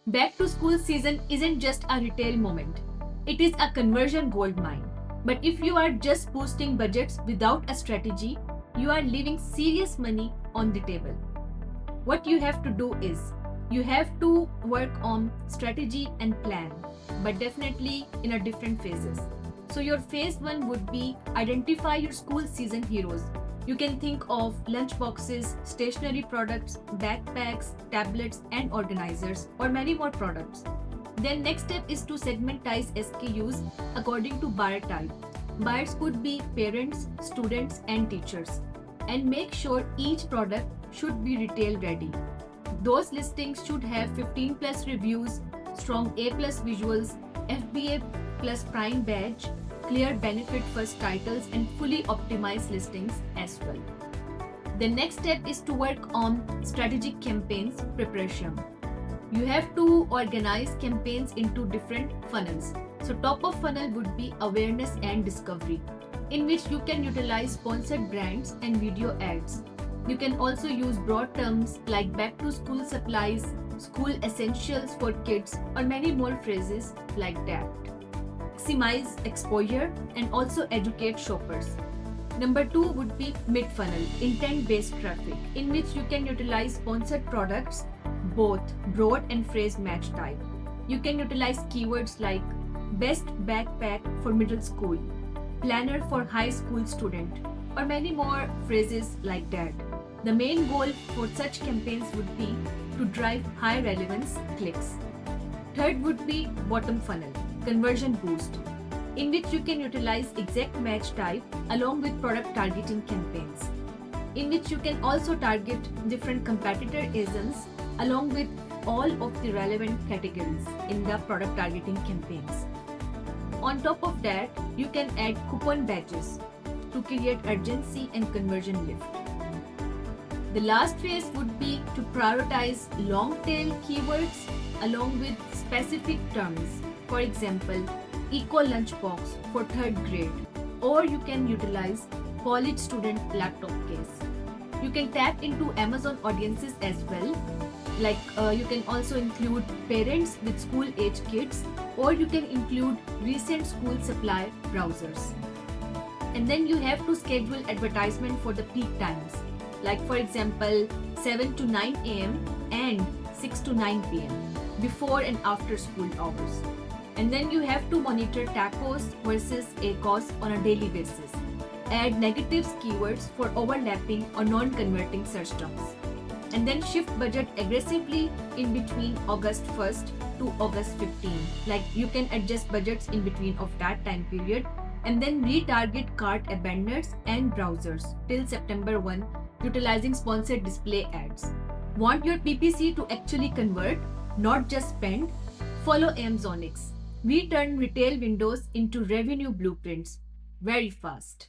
Back to school season isn't just a retail moment, it is a conversion gold mine. But if you are just boosting budgets without a strategy, you are leaving serious money on the table. What you have to do is you have to work on strategy and plan, but definitely in a different phases. So your phase 1 would be identify your school season heroes. You can think of lunch boxes, stationery products, backpacks, tablets and organizers or many more products. Then next step is to segmentize SKUs according to buyer type. Buyers could be parents, students and teachers, and make sure each product should be retail ready. Those listings should have 15 plus reviews, strong A plus visuals, FBA plus prime badge, clear benefit first titles and fully optimized listings as well. The next step is to work on strategic campaigns preparation. You have to organize campaigns into different funnels. So top of funnel would be awareness and discovery, in which you can utilize sponsored brands and video ads. You can also use broad terms like back to school supplies, school essentials for kids, or many more phrases like that. Maximize exposure and also educate shoppers. Number 2 would be mid-funnel, intent-based traffic, in which you can utilize sponsored products, both broad and phrase match type. You can utilize keywords like best backpack for middle school, planner for high school student, or many more phrases like that. The main goal for such campaigns would be to drive high relevance clicks. Third would be bottom funnel, conversion boost, in which you can utilize exact match type along with product targeting campaigns, in which you can also target different competitor ASINs along with all of the relevant categories in the product targeting campaigns. On top of that, you can add coupon badges to create urgency and conversion lift. The last phase would be to prioritize long tail keywords along with specific terms. For example, eco lunchbox for 3rd grade, or you can utilize college student laptop case. You can tap into Amazon audiences as well, like you can also include parents with school age kids, or you can include recent school supply browsers. And then you have to schedule advertisement for the peak times, like for example 7 to 9 am and 6 to 9 pm, before and after school hours. And then you have to monitor TACoS versus ACoS on a daily basis. Add negatives keywords for overlapping or non-converting search terms. And then shift budget aggressively in between August 1st to August 15. Like you can adjust budgets in between of that time period, and then retarget cart abandoners and browsers till September 1 utilizing sponsored display ads. Want your PPC to actually convert, not just spend? Follow Amazonix. We turn retail windows into revenue blueprints very fast.